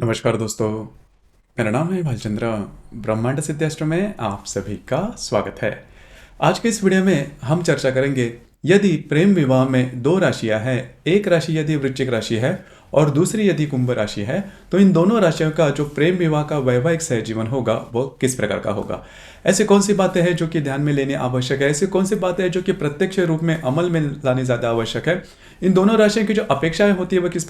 नमस्कार दोस्तों, मेरा नाम है भालचंद्र। ब्रह्मांड सिद्धास्त्र में आप सभी का स्वागत है। आज के इस वीडियो में हम चर्चा करेंगे, यदि प्रेम विवाह में दो राशियां हैं, एक राशि यदि वृश्चिक राशि है और दूसरी यदि कुंभ राशि है, तो इन दोनों राशियों का जो प्रेम विवाह का वैवाहिक सहजीवन होगा वो किस प्रकार का होगा। ऐसी कौन सी बातें हैं जो कि ध्यान में लेने आवश्यक है, ऐसी कौन सी बातें हैं जो कि प्रत्यक्ष रूप में अमल में लानी ज़्यादा आवश्यक है। इन दोनों राशियों की जो अपेक्षाएं होती है वह किस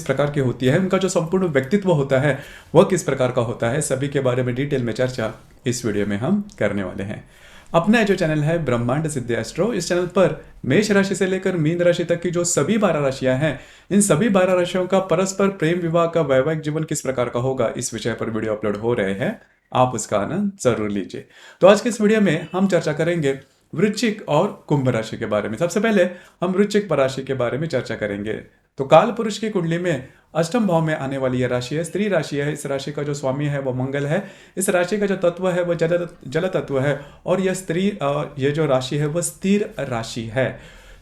प्रकार की होती है, उनका जो संपूर्ण व्यक्तित्व होता है वह किस प्रकार का होता है, सभी के बारे में डिटेल में चर्चा इस वीडियो में हम करने वाले हैं। अपना जो चैनल है ब्रह्मांड सिद्धि एस्ट्रो, इस चैनल पर मेष राशि से लेकर मीन राशि तक की जो सभी 12 राशियां हैं, इन सभी 12 राशियों का परस्पर प्रेम विवाह का वैवाहिक जीवन किस प्रकार का होगा, इस विषय पर वीडियो अपलोड हो रहे हैं। आप उसका आनंद जरूर लीजिए। तो आज के इस वीडियो में हम चर्चा करेंगे वृश्चिक और कुंभ राशि के बारे में। सबसे पहले हम वृश्चिक राशि के बारे में चर्चा करेंगे। तो काल पुरुष की कुंडली में अष्टम भाव में आने वाली यह राशि है, स्त्री राशि है। इस राशि का जो स्वामी है वो मंगल है। इस राशि का जो तत्व है वो जल तत्व है और ये जो राशि है वो स्थिर राशि है।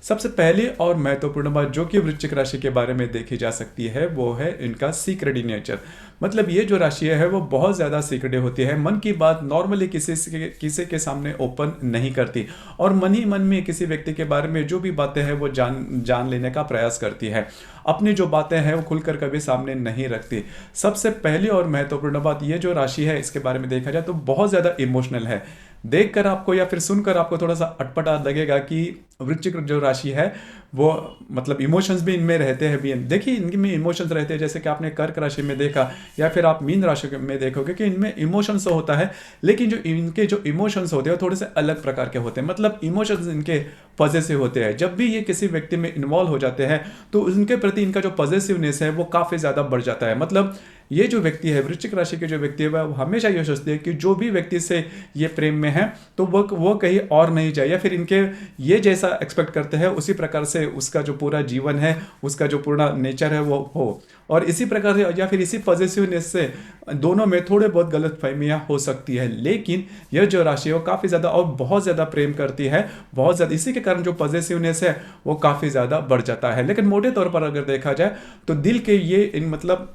सबसे पहली और महत्वपूर्ण बात जो कि वृश्चिक राशि के बारे में देखी जा सकती है वो है इनका सीक्रेटी नेचर। मतलब ये जो राशि है वो बहुत ज़्यादा सीक्रेटिव होती है, मन की बात नॉर्मली किसी के सामने ओपन नहीं करती और मन ही मन में किसी व्यक्ति के बारे में जो भी बातें हैं वो जान लेने का प्रयास करती है। अपनी जो बातें हैं वो खुलकर कभी सामने नहीं रखती। सबसे पहली और महत्वपूर्ण बात, ये जो राशि है इसके बारे में देखा जाए तो बहुत ज़्यादा इमोशनल है। देखकर आपको या फिर सुनकर आपको थोड़ा सा अटपटा लगेगा कि वृश्चिक जो राशि है वो मतलब इमोशंस भी इनमें रहते हैं भी। देखिए इनमें इमोशंस रहते हैं, जैसे कि आपने कर्क राशि में देखा या फिर आप मीन राशि में देखोगे कि इनमें इमोशंस तो होता है, लेकिन जो इनके जो इमोशंस होते हैं वो थोड़े से अलग प्रकार के होते हैं। मतलब इमोशंस इनके पॉजिटिव होते हैं। जब भी ये किसी व्यक्ति में इन्वॉल्व हो जाते हैं तो उनके प्रति इनका जो पॉजिटिवनेस है वो काफ़ी ज़्यादा बढ़ जाता है। मतलब ये जो व्यक्ति है, वृश्चिक राशि के जो व्यक्ति है, वह हमेशा ये सोचते हैं कि जो भी व्यक्ति से ये प्रेम में है तो वो कहीं और नहीं जाए, या फिर इनके ये जैसा एक्सपेक्ट करते हैं उसी प्रकार से उसका जो पूरा जीवन है, उसका जो पूरा नेचर है वो हो। और इसी प्रकार से या फिर इसी पॉजिटिवनेस से दोनों में थोड़े बहुत गलतफहमियां हो सकती है। लेकिन यह जो राशि है वो काफ़ी ज़्यादा और बहुत ज़्यादा प्रेम करती है, बहुत ज़्यादा। इसी के कारण जो पॉजिटिवनेस है वो काफ़ी ज़्यादा बढ़ जाता है। लेकिन मोटे तौर पर अगर देखा जाए तो दिल के ये मतलब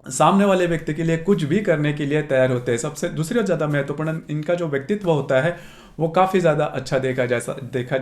सामने वाले व्यक्ति के लिए कुछ भी करने के लिए तैयार होते हैं। सबसे दूसरी और ज़्यादा महत्वपूर्ण इनका जो व्यक्तित्व होता है वो काफ़ी ज़्यादा अच्छा देखा जा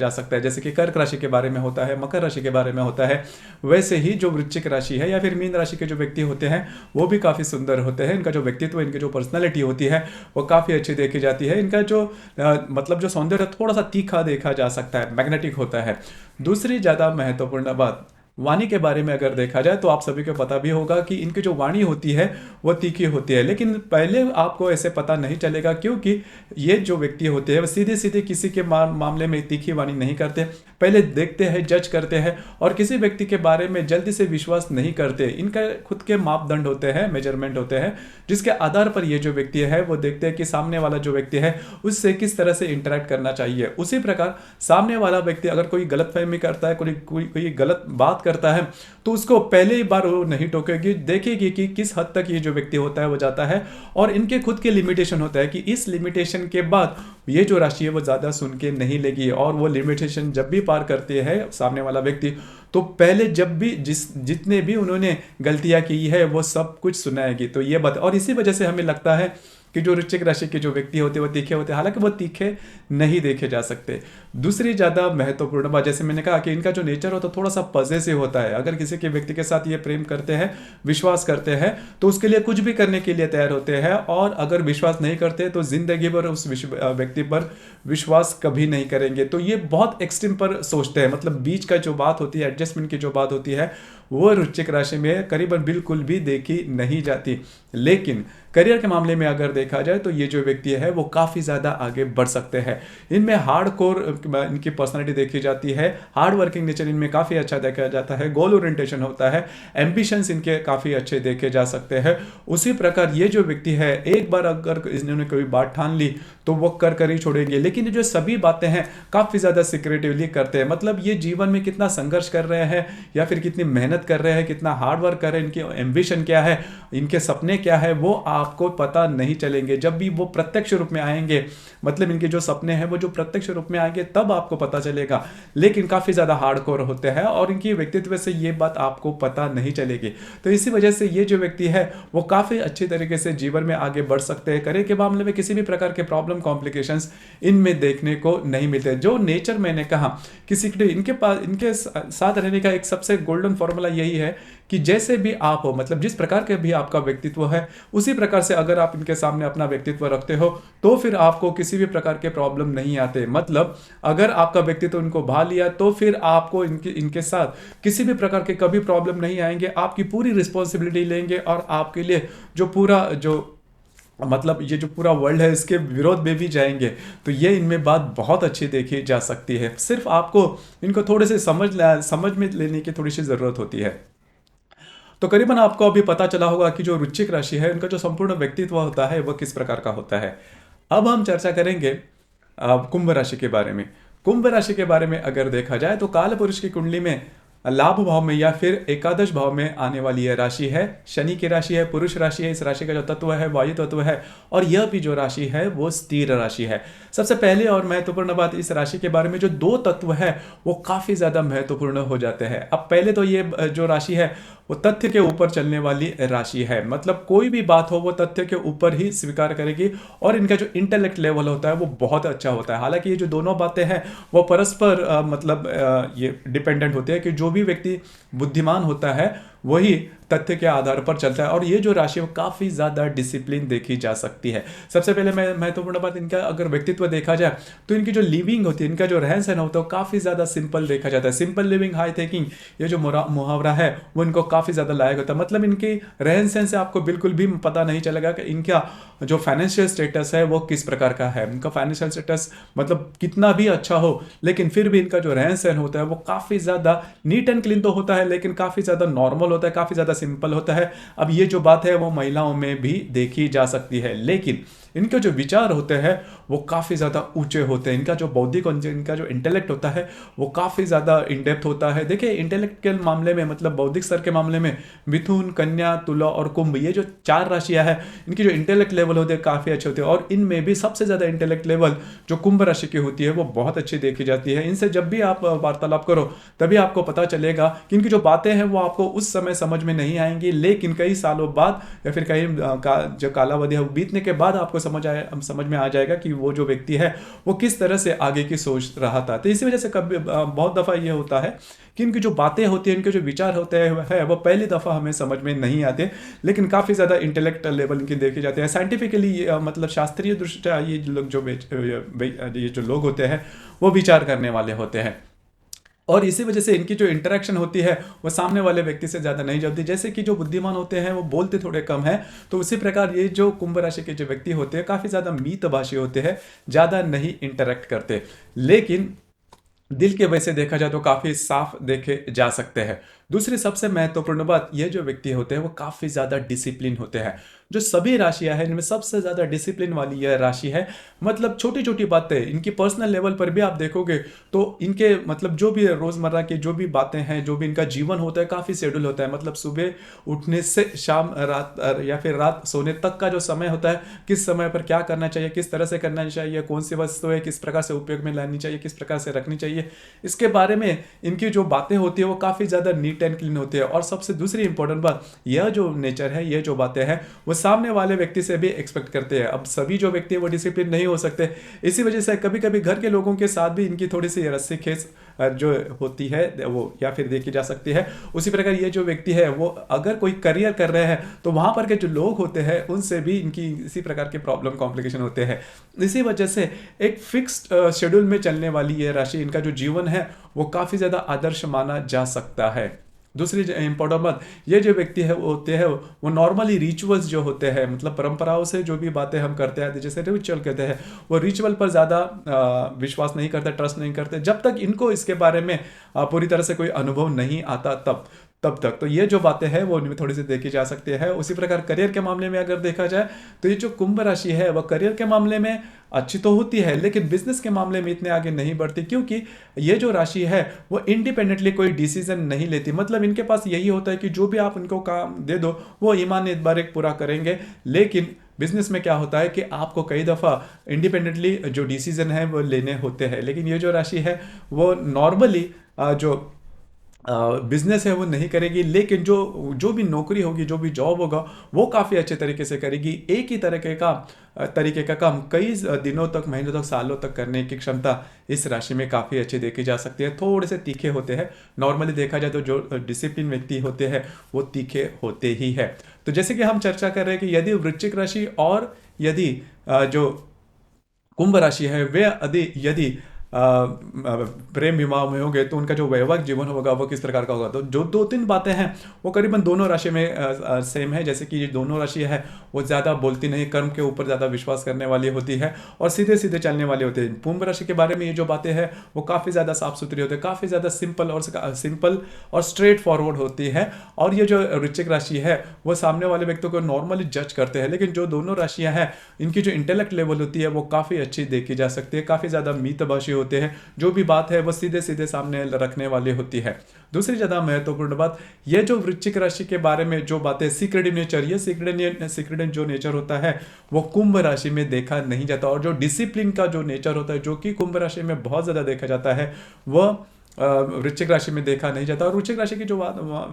सकता है। जैसे कि कर्क राशि के बारे में होता है, मकर राशि के बारे में होता है, वैसे ही जो वृश्चिक राशि है या फिर मीन राशि के जो व्यक्ति होते हैं वो भी काफ़ी सुंदर होते हैं। इनका जो व्यक्तित्व, इनकी जो पर्सनैलिटी होती है वो काफ़ी अच्छी देखी जाती है। इनका जो मतलब जो सौंदर्य थोड़ा सा तीखा देखा जा सकता है, मैग्नेटिक होता है। दूसरी ज़्यादा महत्वपूर्ण बात, वाणी के बारे में अगर देखा जाए तो आप सभी को पता भी होगा कि इनकी जो वाणी होती है वो तीखी होती है। लेकिन पहले आपको ऐसे पता नहीं चलेगा क्योंकि ये जो व्यक्ति होते हैं वो सीधे सीधे किसी के मामले में तीखी वाणी नहीं करते। पहले देखते हैं, जज करते हैं और किसी व्यक्ति के बारे में जल्दी से विश्वास नहीं करते। इनका खुद के मापदंड होते हैं, मेजरमेंट होते हैं, जिसके आधार पर ये जो व्यक्ति है वो देखते हैं कि सामने वाला जो व्यक्ति है उससे किस तरह से इंटरेक्ट करना चाहिए। उसी प्रकार सामने वाला व्यक्ति अगर कोई गलतफहमी करता है, कोई गलत बात करता है तो उसको पहले ही बार वो नहीं टोकेगी, देखेगी कि किस हद तक ये जो व्यक्ति होता है वो जाता है। और इनके खुद के लिमिटेशन होता है कि इस लिमिटेशन के बाद ये जो राशि है वो ज़्यादा सुन के नहीं लेगी। और वो लिमिटेशन जब भी पार करते हैं सामने वाला व्यक्ति तो पहले जब भी जितने भी उन्होंने गलतियां की है वो सब कुछ सुनाएगी। तो ये बात, और इसी वजह से हमें लगता है कि जो वृश्चिक राशि के जो व्यक्ति होते हैं वो तीखे होते हैं, हालांकि वो तीखे नहीं देखे जा सकते। दूसरी ज़्यादा महत्वपूर्ण बात, जैसे मैंने कहा कि इनका जो नेचर होता है थोड़ा सा पॉजिटिव होता है। अगर किसी के व्यक्ति के साथ ये प्रेम करते हैं, विश्वास करते हैं तो उसके लिए कुछ भी करने के लिए तैयार होते हैं। और अगर विश्वास नहीं करते तो जिंदगी भर उस व्यक्ति पर विश्वास कभी नहीं करेंगे। तो ये बहुत एक्सट्रीम पर सोचते हैं। मतलब बीच का जो बात होती है, एडजस्टमेंट की जो बात होती है, वो वृश्चिक राशि में करीबन बिल्कुल भी देखी नहीं जाती। लेकिन करियर के मामले में अगर देखा जाए तो ये जो व्यक्ति है वो काफ़ी ज़्यादा आगे बढ़ सकते हैं। इनमें हार्ड कोर इनकी पर्सनालिटी देखी जाती है, हार्ड वर्किंग नेचर इनमें काफ़ी अच्छा देखा जाता है, गोल ओरिएंटेशन होता है, एम्बिशंस इनके काफ़ी अच्छे देखे जा सकते हैं। उसी प्रकार ये जो व्यक्ति है एक बार अगर इन्होंने कोई बात ठान ली तो वो कर ही छोड़ेंगे। लेकिन जो सभी बातें हैं काफ़ी ज़्यादा सिक्रेटिवली करते हैं। मतलब ये जीवन में कितना संघर्ष कर रहे हैं या फिर कितनी मेहनत मेहनत कर रहे हैं, कितना हार्ड वर्क कर रहे हैं, इनकी एम्बिशन क्या है, इनके सपने क्या है, वो आपको पता नहीं चलेंगे। जब भी वो प्रत्यक्ष रूप में आएंगे, मतलब इनके जो सपने हैं वो जो प्रत्यक्ष रूप में आएंगे तब आपको पता चलेगा। लेकिन काफ़ी ज़्यादा हार्डकोर होते हैं और इनकी व्यक्तित्व से ये बात आपको पता नहीं चलेगी। तो इसी वजह से ये जो व्यक्ति है वो काफ़ी अच्छी तरीके से जीवन में आगे बढ़ सकते हैं। करियर के मामले में किसी भी प्रकार के प्रॉब्लम कॉम्प्लिकेशंस इनमें देखने को नहीं मिलते। जो नेचर मैंने कहा किसी के इनके पास इनके साथ रहने का एक सबसे गोल्डन फॉर्मूला यही है कि जैसे भी आप हो, मतलब जिस प्रकार के भी आपका व्यक्तित्व है उसी प्रकार से अगर आप इनके सामने अपना व्यक्तित्व रखते हो तो फिर आपको किसी भी प्रकार के प्रॉब्लम नहीं आते। मतलब अगर आपका व्यक्तित्व इनको भा लिया तो फिर आपको इनके साथ किसी भी प्रकार के कभी प्रॉब्लम नहीं आएंगे। आपकी पूरी रिस्पॉन्सिबिलिटी लेंगे और आपके लिए जो पूरा जो मतलब ये जो पूरा वर्ल्ड है इसके विरोध में भी जाएंगे। तो ये इनमें बात बहुत अच्छी देखी जा सकती है। सिर्फ आपको इनको थोड़े से समझ में लेने की थोड़ी सी ज़रूरत होती है। तो करीबन आपको अभी पता चला होगा कि जो वृश्चिक राशि है उनका जो संपूर्ण व्यक्तित्व होता है वह किस प्रकार का होता है। अब हम चर्चा करेंगे कुंभ राशि के बारे में। कुंभ राशि के बारे में अगर देखा जाए तो काल पुरुष की कुंडली में लाभ भाव में या फिर एकादश भाव में आने वाली यह राशि है। शनि की राशि है, पुरुष राशि है। इस राशि का जो तत्व है वायु तत्व है और यह भी जो राशि है वो स्थिर राशि है। सबसे पहले और महत्वपूर्ण बात इस राशि के बारे में जो दो तत्व है वो काफी ज्यादा महत्वपूर्ण हो जाते हैं। अब पहले तो ये जो राशि है वो तथ्य के ऊपर चलने वाली राशि है। मतलब कोई भी बात हो वो तथ्य के ऊपर ही स्वीकार करेगी और इनका जो इंटेलेक्ट लेवल होता है वो बहुत अच्छा होता है। हालांकि ये जो दोनों बातें हैं वो परस्पर ये डिपेंडेंट होते हैं कि जो भी व्यक्ति बुद्धिमान होता है वही तथ्य के आधार पर चलता है। और ये जो राशि है काफी ज्यादा डिसिप्लिन देखी जा सकती है। सबसे पहले महत्वपूर्ण बात इनका अगर व्यक्तित्व देखा जाए तो इनकी जो लिविंग होती है, इनका जो रहन सहन होता है वो काफी ज्यादा सिंपल देखा जाता है। सिंपल लिविंग हाई थिंकिंग ये जो मुहावरा है वो इनको काफी ज्यादा लायक होता है। मतलब इनकी रहन सहन से आपको बिल्कुल भी पता नहीं चलेगा कि इनका जो फाइनेंशियल स्टेटस है वो किस प्रकार का है। इनका फाइनेंशियल स्टेटस मतलब कितना भी अच्छा हो लेकिन फिर भी इनका जो रहन सहन होता है वो काफी ज्यादा नीट एंड क्लीन तो होता है लेकिन काफी ज्यादा नॉर्मल होता है, काफी ज्यादा सिंपल होता है। अब ये जो बात है वो महिलाओं में भी देखी जा सकती है। लेकिन इनके जो विचार होते हैं वो काफ़ी ज़्यादा ऊंचे होते हैं। इनका जो बौद्धिक इनका जो इंटेलेक्ट होता है वो काफ़ी ज़्यादा इनडेप्थ होता है। देखिए इंटेलेक्ट के मामले में मतलब बौद्धिक स्तर के मामले में मिथुन, कन्या, तुला और कुंभ ये जो चार राशियां हैं इनकी जो इंटेलेक्ट लेवल होते हैं काफ़ी अच्छे होते हैं। और इनमें भी सबसे ज़्यादा इंटेलेक्ट लेवल जो कुंभ राशि की होती है वो बहुत अच्छी देखी जाती है। इनसे जब भी आप वार्तालाप करो तभी आपको पता चलेगा कि इनकी जो बातें हैं वो आपको उस समय समझ में नहीं आएंगी लेकिन कई सालों बाद या फिर कई जो कालावधि है बीतने के बाद आपको समझ में आ जाएगा कि वो जो व्यक्ति है वो किस तरह से आगे की सोच रहा था। तो इसी वजह से कभी बहुत दफा ये होता है कि इनकी जो बातें होती हैं, इनके जो विचार होते हैं वो पहली दफा हमें समझ में नहीं आते लेकिन काफी ज्यादा इंटेलेक्ट लेवल इनकी देखे जाते हैं। साइंटिफिकली मतलब शास्त्रीय दृष्टया ये जो लोग होते हैं वो विचार करने वाले होते हैं और इसी वजह से इनकी जो इंटरेक्शन होती है वो सामने वाले व्यक्ति से ज़्यादा नहीं चलती। जैसे कि जो बुद्धिमान होते हैं वो बोलते थोड़े कम हैं तो उसी प्रकार ये जो कुंभ राशि के जो व्यक्ति होते हैं काफ़ी ज़्यादा मितभाषी होते हैं, ज़्यादा नहीं इंटरेक्ट करते लेकिन दिल के वैसे देखा जाए तो काफ़ी साफ देखे जा सकते हैं। दूसरी सबसे महत्वपूर्ण बात ये जो व्यक्ति होते हैं वो काफ़ी ज़्यादा डिसिप्लिन होते हैं। जो सभी राशियां हैं इनमें सबसे ज़्यादा डिसिप्लिन वाली यह राशि है। मतलब छोटी छोटी बातें इनकी पर्सनल लेवल पर भी आप देखोगे तो इनके मतलब जो भी रोज़मर्रा की जो भी बातें हैं, जो भी इनका जीवन होता है काफ़ी शेड्यूल होता है। मतलब सुबह उठने से शाम रात या फिर रात सोने तक का जो समय होता है, किस समय पर क्या करना चाहिए, किस तरह से करना चाहिए, कौन सी वस्तु है किस प्रकार से उपयोग में लानी चाहिए, किस प्रकार से रखनी चाहिए, इसके बारे में इनकी जो बातें होती है वो काफ़ी ज़्यादा नीट एंड क्लीन होती है। और सबसे दूसरी इंपॉर्टेंट बात यह जो नेचर है, ये जो बातें हैं वो सामने वाले व्यक्ति से भी एक्सपेक्ट करते हैं। अब सभी जो व्यक्ति है वो डिसिप्लिन नहीं हो सकते, इसी वजह से कभी कभी घर के लोगों के साथ भी इनकी थोड़ी सी रस्सी खींच जो होती है वो या फिर देखी जा सकती है। उसी प्रकार ये जो व्यक्ति है वो अगर कोई करियर कर रहे हैं तो वहां पर के जो लोग होते हैं उनसे भी इनकी इसी प्रकार के प्रॉब्लम कॉम्प्लिकेशन होते हैं। इसी वजह से एक फिक्स्ड शेड्यूल में चलने वाली ये राशि, इनका जो जीवन है वो काफी ज्यादा आदर्श माना जा सकता है। दूसरी इंपॉर्टेंट बात, ये जो व्यक्ति है वो होते हैं वो नॉर्मली रिचुअल्स जो होते हैं, मतलब परंपराओं से जो भी बातें हम करते हैं जैसे रिचुअल कहते हैं, वो रिचुअल पर ज़्यादा विश्वास नहीं करते, ट्रस्ट नहीं करते जब तक इनको इसके बारे में पूरी तरह से कोई अनुभव नहीं आता तब। तब तक तो ये जो बातें हैं वो उनमें थोड़ी सी देखी जा सकती है। उसी प्रकार करियर के मामले में अगर देखा जाए तो ये जो कुंभ राशि है वह करियर के मामले में अच्छी तो होती है, लेकिन बिजनेस के मामले में इतने आगे नहीं बढ़ती, क्योंकि ये जो राशि है वो इंडिपेंडेंटली कोई डिसीजन नहीं लेती। मतलब इनके पास यही होता है कि जो भी आप इनको काम दे दो वो ईमान इतबार एक पूरा करेंगे। लेकिन बिजनेस में क्या होता है कि आपको कई दफ़ा इंडिपेंडेंटली जो डिसीजन है वो लेने होते हैं। लेकिन ये जो राशि है वो नॉर्मली जो बिजनेस है वो नहीं करेगी, लेकिन जो जो भी नौकरी होगी, जो भी जॉब होगा वो काफ़ी अच्छे तरीके से करेगी। एक ही तरीके का काम कई दिनों तक, महीनों तक, सालों तक करने की क्षमता इस राशि में काफ़ी अच्छी देखी जा सकती है। थोड़े से तीखे होते हैं, नॉर्मली देखा जाए तो जो डिसिप्लिन व्यक्ति होते हैं वो तीखे होते ही है। तो जैसे कि हम चर्चा कर रहे हैं कि यदि वृश्चिक राशि और यदि जो कुंभ राशि है वे यदि प्रेम विवाह में होंगे तो उनका जो वैवाहिक जीवन होगा वो किस प्रकार का होगा। तो जो दो तीन बातें हैं वो करीबन दोनों राशि में सेम है। जैसे कि ये दोनों राशि है वो ज़्यादा बोलती नहीं, कर्म के ऊपर ज़्यादा विश्वास करने वाली होती है और सीधे सीधे चलने वाली होती है। कुंभ राशि के बारे में ये जो बातें हैं वो काफ़ी ज़्यादा साफ सुथरी होती है, काफ़ी ज़्यादा सिंपल और स्ट्रेट फॉरवर्ड होती है। और ये जो वृश्चिक राशि है वो सामने वाले व्यक्तियों को नॉर्मली जज करते हैं, लेकिन जो दोनों राशियाँ हैं इनकी जो इंटेलेक्ट लेवल होती है वो काफ़ी अच्छी देखी जा सकती है, काफ़ी ज़्यादा मितभाषी होते हैं, जो भी बात है वो सीधे सीधे सामने रखने वाली होती है। दूसरी ज़्यादा महत्वपूर्ण बात, ये जो वृश्चिक राशि के बारे में जो बातें सीक्रेटिव नेचर, ये सीक्रेटिव जो नेचर होता है वो कुंभ राशि में देखा नहीं जाता। और जो डिसिप्लिन का जो नेचर होता है जो कि कुंभ राशि में बहुत ज़्यादा देखा जाता है वह वृश्चिक राशि में देखा नहीं जाता। और वृश्चिक राशि के जो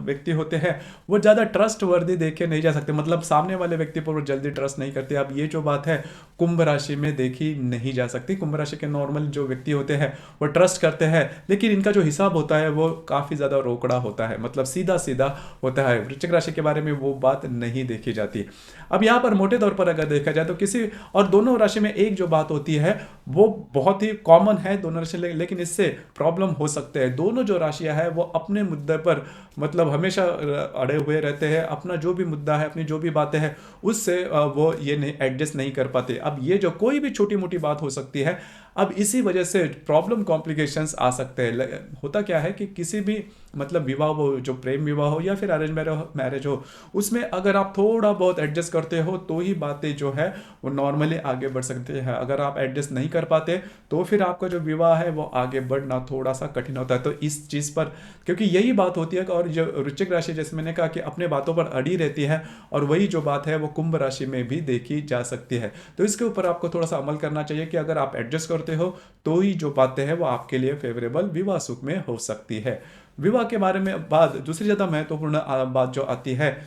व्यक्ति होते हैं वो ज़्यादा ट्रस्ट वर्दी देखे नहीं जा सकते, मतलब सामने वाले व्यक्ति पर वो जल्दी ट्रस्ट नहीं करते। अब ये जो बात है कुंभ राशि में देखी नहीं जा सकती। कुंभ राशि के नॉर्मल जो व्यक्ति होते हैं वो ट्रस्ट करते हैं, लेकिन इनका जो हिसाब होता है वो काफ़ी ज़्यादा रोकड़ा होता है, मतलब सीधा सीधा होता है। वृश्चिक राशि के बारे में वो बात नहीं देखी जाती। अब यहाँ पर मोटे तौर पर अगर देखा जाए तो किसी और दोनों राशि में एक जो बात होती है वो बहुत ही कॉमन है दोनों राशि, लेकिन इससे प्रॉब्लम हो सकती है। दोनों जो राशियां हैं वो अपने मुद्दे पर मतलब हमेशा अड़े हुए रहते हैं, अपना जो भी मुद्दा है, अपनी जो भी बातें हैं उससे वो ये नहीं एडजस्ट नहीं कर पाते। अब ये जो कोई भी छोटी मोटी बात हो सकती है, अब इसी वजह से प्रॉब्लम कॉम्प्लिकेशंस आ सकते हैं। होता क्या है कि किसी भी मतलब विवाह हो, जो प्रेम विवाह हो या फिर अरेंज मैरिज हो, उसमें अगर आप थोड़ा बहुत एडजस्ट करते हो तो ही बातें जो है वो नॉर्मली आगे बढ़ सकती है। अगर आप एडजस्ट नहीं कर पाते तो फिर आपका जो विवाह है वो आगे बढ़ना थोड़ा सा कठिन होता है। तो इस चीज़ पर, क्योंकि यही बात होती है और जो वृश्चिक राशि जैसे मैंने कहा कि अपने बातों पर अड़ी रहती है, और वही जो बात है वो कुंभ राशि में भी देखी जा सकती है। तो इसके ऊपर आपको थोड़ा सा अमल करना चाहिए कि अगर आप एडजस्ट करते हो तो ही जो बातें हैं वो आपके लिए फेवरेबल विवाह सुख में हो सकती है। विवाह के बारे में बात, दूसरी ज़्यादा महत्वपूर्ण बात जो आती है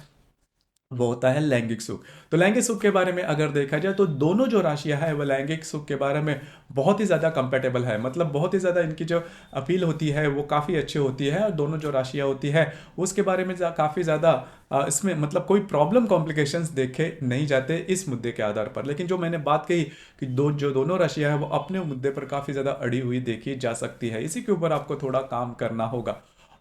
वो होता है लैंगिक सुख। तो लैंगिक सुख के बारे में अगर देखा जाए तो दोनों जो राशियां हैं वो लैंगिक सुख के बारे में बहुत ही ज़्यादा कंपेटेबल है, मतलब बहुत ही ज़्यादा इनकी जो अपील होती है वो काफ़ी अच्छी होती है। और दोनों जो राशियां होती है उसके बारे में काफ़ी ज़्यादा इसमें मतलब कोई प्रॉब्लम कॉम्प्लिकेशंस देखे नहीं जाते इस मुद्दे के आधार पर। लेकिन जो मैंने बात कही कि दोनों राशियां हैं वो अपने मुद्दे पर काफ़ी ज़्यादा अड़ी हुई देखी जा सकती है, इसी के ऊपर आपको थोड़ा काम करना होगा।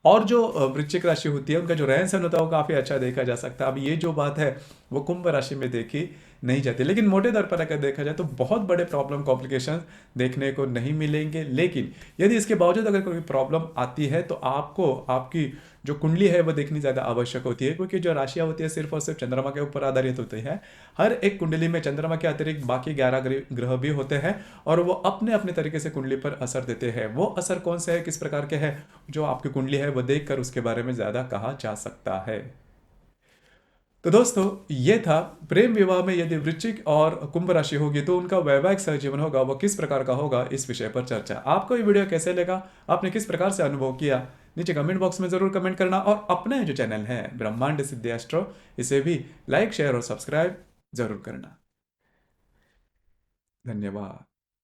और जो वृश्चिक राशि होती है उनका जो रहन सहन होता है वो काफ़ी अच्छा देखा जा सकता है। अब ये जो बात है वो कुंभ राशि में देखी नहीं जाती, लेकिन मोटे तौर पर अगर देखा जाए तो बहुत बड़े प्रॉब्लम कॉम्प्लिकेशन देखने को नहीं मिलेंगे। लेकिन यदि इसके बावजूद अगर कोई प्रॉब्लम आती है तो आपको आपकी जो कुंडली है वो देखनी ज़्यादा आवश्यक होती है, क्योंकि जो राशियाँ होती है सिर्फ और सिर्फ चंद्रमा के ऊपर आधारित होती है। हर एक कुंडली में चंद्रमा के अतिरिक्त बाकी 11 ग्रह भी होते हैं और वो अपने अपने तरीके से कुंडली पर असर देते हैं। वो असर कौन से है, किस प्रकार के है, जो आपकी कुंडली है वो देखकर उसके बारे में ज़्यादा कहा जा सकता है। तो दोस्तों ये था प्रेम विवाह में यदि वृश्चिक और कुंभ राशि होगी तो उनका वैवाहिक सहजीवन होगा वो किस प्रकार का होगा, इस विषय पर चर्चा। आपको ये वीडियो कैसे लगा, आपने किस प्रकार से अनुभव किया, नीचे कमेंट बॉक्स में जरूर कमेंट करना। और अपने जो चैनल है ब्रह्मांड सिद्धि एस्ट्रो, इसे भी लाइक शेयर और सब्सक्राइब जरूर करना। धन्यवाद।